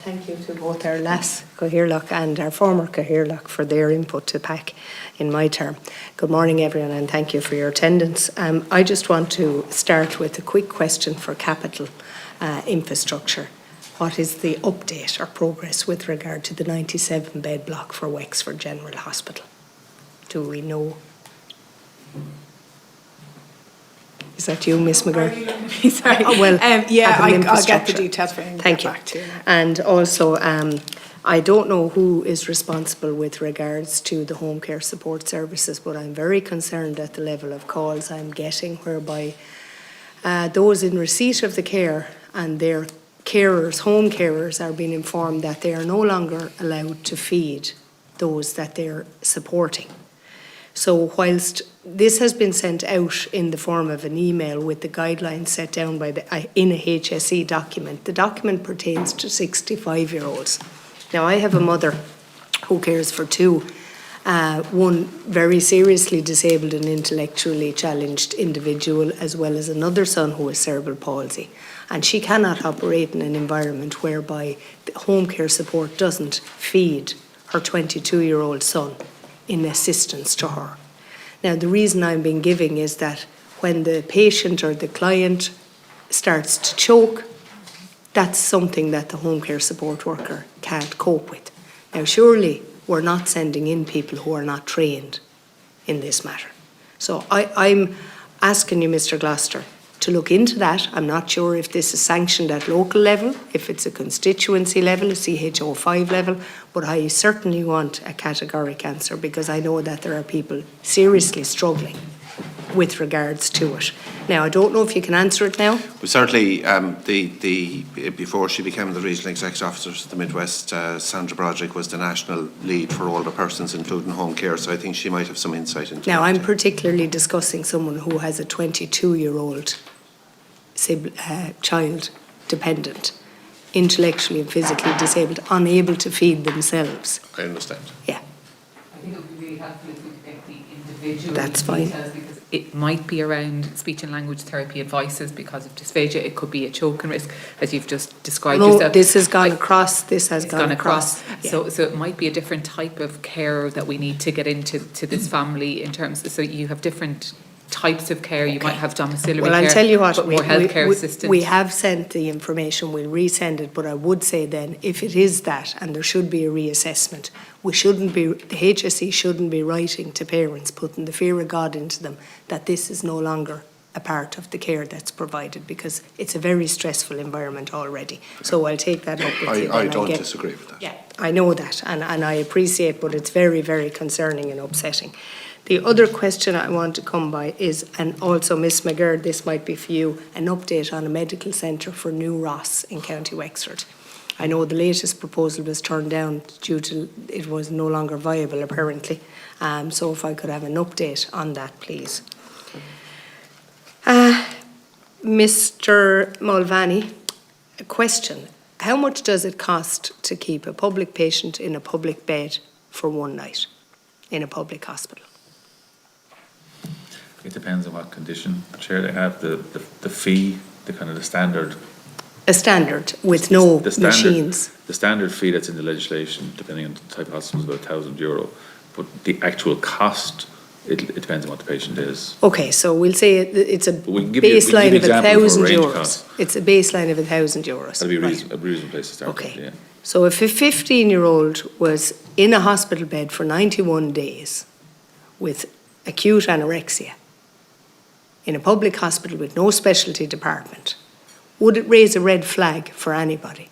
Thank you to both our last Cathaoirleach and our former Cathaoirleach for their input to PAC in my term. Good morning, everyone, and thank you for your attendance. I just want to start with a quick question for capital infrastructure. What is the update or progress with regard to the 97-bed block for Wexford General Hospital? Do we know? Is that you, Miss McGurk? Sorry. I'll get the details for you. Thank you. And also, I don't know who is responsible with regards to the home care support services, but I'm very concerned at the level of calls I'm getting whereby those in receipt of the care and their carers, home carers, are being informed that they are no longer allowed to feed those that they're supporting. So whilst this has been sent out in the form of an email with the guidelines set down by in a HSE document, the document pertains to 65-year-olds. Now, I have a mother who cares for two, one very seriously disabled and intellectually challenged individual, as well as another son who has cerebral palsy. And she cannot operate in an environment whereby the home care support doesn't feed her 22-year-old son in assistance to her. Now, the reason I'm being giving is that when the patient or the client starts to choke, that's something that the home care support worker can't cope with. Now, surely we're not sending in people who are not trained in this matter. So I'm asking you, Mr. Gloucester, to look into that. I'm not sure if this is sanctioned at local level, if it's a constituency level, a CHO5 level, but I certainly want a categoric answer because I know that there are people seriously struggling with regards to it. Now, I don't know if you can answer it now. Well, certainly, before she became the Regional Executive Officer of the Midwest, Sandra Broderick was the national lead for older persons, including home care, so I think she might have some insight into Now, that. I'm particularly discussing someone who has a 22-year-old child dependent, intellectually and physically disabled, unable to feed themselves. I understand. Yeah. I think it would be really helpful if we could get the individual That's fine. details, because it might be around speech and language therapy advices because of dysphagia. It could be a choking risk, as you've just described yourself. This has gone across. This has gone across. Yeah. So it might be a different type of care that we need to get into this family in terms. So you have different types of care. You might have domiciliary care. Well, I'll tell you what, but more healthcare assistance. We have sent the information, we'll resend it, but I would say then, if it is that, and there should be a reassessment, the HSE shouldn't be writing to parents, putting the fear of God into them, that this is no longer a part of the care that's provided, because it's a very stressful environment already. Okay. So I'll take that up with you. I don't disagree with that. Yeah, I know that, and I appreciate, but it's very, very concerning and upsetting. The other question I want to come by is, and also Miss McGurk, this might be for you, an update on a medical centre for New Ross in County Wexford. I know the latest proposal was turned down due to it was no longer viable apparently. So if I could have an update on that, please. Mr. Mulvaney, a question. How much does it cost to keep a public patient in a public bed for one night in a public hospital? It depends on what condition. Chair, they have the fee, the kind of the standard. A standard with no machines. The standard fee that's in the legislation, depending on the type of hospital, is about €1,000. But the actual cost, it depends on what the patient is. Okay, so we'll say it's a baseline of €1,000. It's a baseline of €1,000. That'd be a reasonable place to start. Okay. With, yeah. So if a 15-year-old was in a hospital bed for 91 days with acute anorexia, in a public hospital with no specialty department, would it raise a red flag for anybody?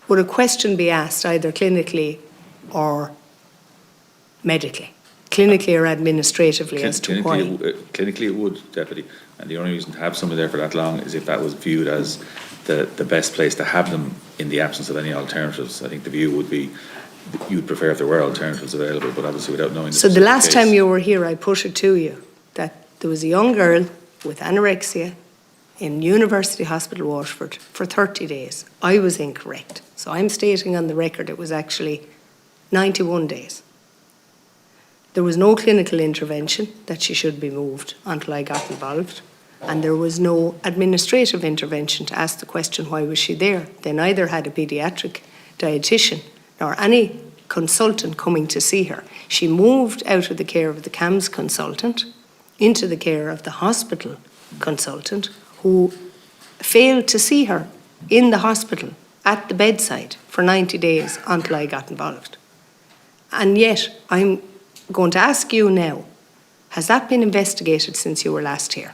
Would a question be asked either clinically or medically? Clinically or administratively as to why? Clinically it would, Deputy. And the only reason to have someone there for that long is if that was viewed as the best place to have them in the absence of any alternatives. I think the view would be you'd prefer if there were alternatives available, but obviously without knowing. So the last time you were here, I put it to you that there was a young girl with anorexia in University Hospital Waterford for 30 days. I was incorrect. So I'm stating on the record it was actually 91 days. There was no clinical intervention that she should be moved until I got involved. and there was no administrative intervention to ask the question, why was she there? They neither had a paediatric dietitian nor any consultant coming to see her. She moved out of the care of the CAMHS consultant into the care of the hospital consultant, who failed to see her in the hospital at the bedside for 90 days until I got involved. And yet, I'm going to ask you now, has that been investigated since you were last here?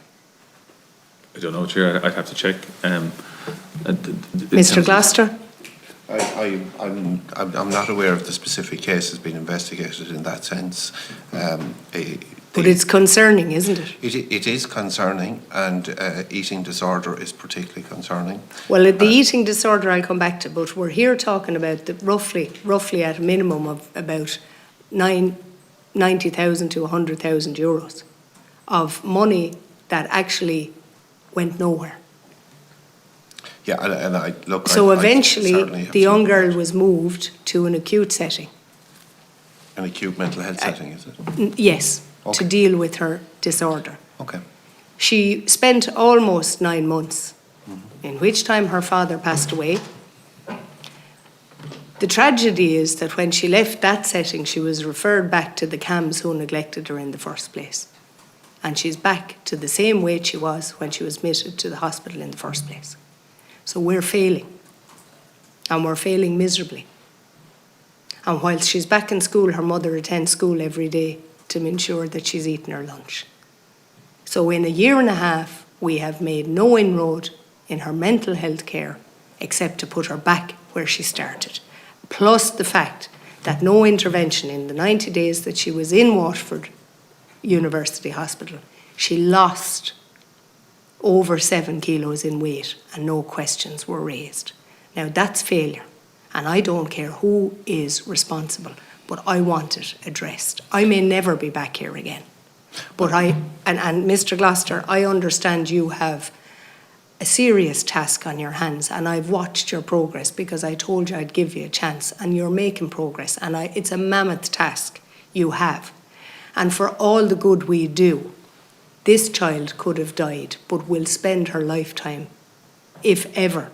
I don't know, Chair, I'd have to check. Mr. Gloucester? I'm not aware of the specific case that's been investigated in that sense. But it's concerning, isn't it? It is concerning, and eating disorder is particularly concerning. Well, the eating disorder I'll come back to, but we're here talking about the roughly at a minimum of about 90,000 to 100,000 euros of money that actually went nowhere. Yeah, and I look. So I eventually, certainly have the young some- girl was moved to an acute setting. An acute mental health setting, is it? Yes, to Okay. deal with her disorder. Okay. She spent almost 9 months, in which time her father passed away. The tragedy is that when she left that setting, she was referred back to the CAMHS who neglected her in the first place. And she's back to the same weight she was when she was admitted to the hospital in the first place. So we're failing, and we're failing miserably. And whilst she's back in school, her mother attends school every day to ensure that she's eaten her lunch. So in a year and a half, we have made no inroad in her mental health care except to put her back where she started. Plus the fact that no intervention in the 90 days that she was in Waterford University Hospital, she lost over 7 kilos in weight and no questions were raised. Now that's failure, and I don't care who is responsible, but I want it addressed. I may never be back here again, but and Mr. Gloucester, I understand you have a serious task on your hands, and I've watched your progress because I told you I'd give you a chance, and you're making progress, and it's a mammoth task you have. And for all the good we do, this child could have died, but will spend her lifetime, if ever,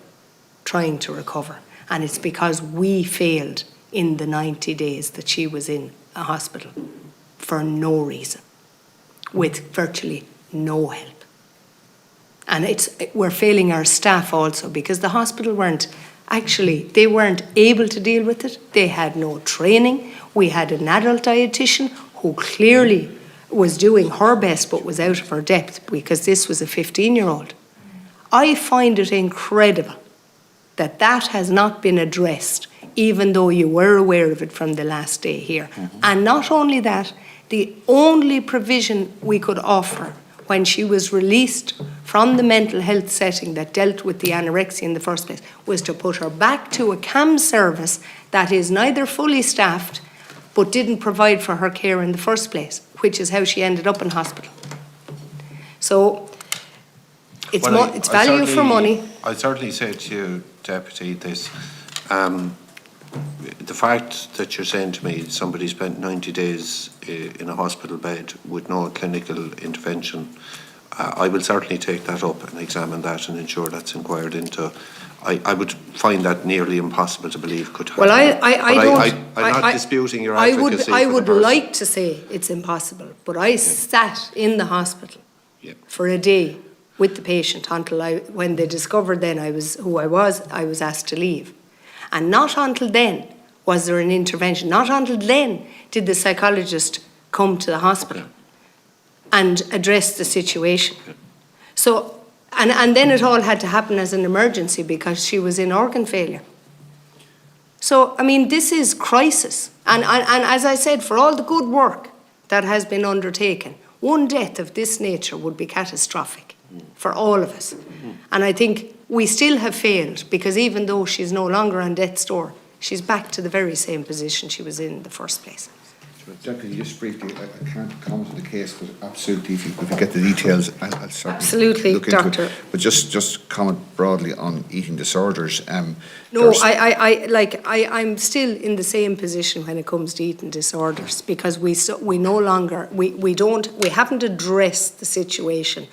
trying to recover. And it's because we failed in the 90 days that she was in a hospital for no reason, with virtually no help. And we're failing our staff also, because the hospital weren't able to deal with it. They had no training. We had an adult dietitian who clearly was doing her best but was out of her depth, because this was a 15-year-old. I find it incredible that that has not been addressed, even though you were aware of it from the last day here. And not only that, the only provision we could offer when she was released from the mental health setting that dealt with the anorexia in the first place was to put her back to a CAMHS service that is neither fully staffed but didn't provide for her care in the first place, which is how she ended up in hospital. So it's value for money. I certainly say to you, Deputy, this. The fact that you're saying to me somebody spent 90 days in a hospital bed with no clinical intervention, I will certainly take that up and examine that and ensure that's inquired into. I would find that nearly impossible to believe could happen. Well, I'm not disputing your advocacy. I would like to say it's impossible, but I sat in the hospital for a day with the patient until when they discovered then I was asked to leave. And not until then was there an intervention. Not until then did the psychologist come to the hospital and address the situation. So, and then it all had to happen as an emergency because she was in organ failure. So, I mean, this is crisis. And as I said, for all the good work that has been undertaken, one death of this nature would be catastrophic for all of us. And I think we still have failed, because even though she's no longer on death's door, she's back to the very same position she was in the first place. Deputy, just briefly, I can't comment on the case, but absolutely, if you get the details, I'll certainly absolutely, look into Doctor. it. But just comment broadly on eating disorders. No, I'm still in the same position when it comes to eating disorders, because we haven't addressed the situation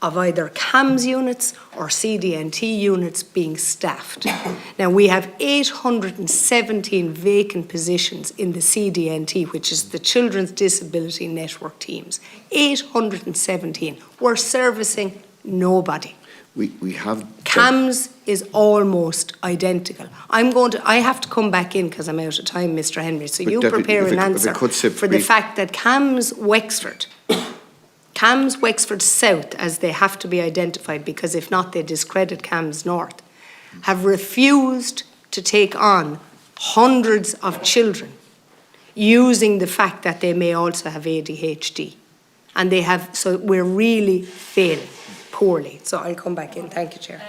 of either CAMS units or CDNT units being staffed. Now, we have 817 vacant positions in the CDNT, which is the Children's Disability Network teams. 817. We're servicing nobody. We have. CAMS is almost identical. I have to come back in because I'm out of time, Mr. Henry, so But you Deputy, prepare if an I answer could say for the brief- fact that CAMS Wexford South, as they have to be identified, because if not, they discredit CAMS North, have refused to take on hundreds of children using the fact that they may also have ADHD. And they have, so we're really failing poorly. So I'll come back in. Thank you, Chair.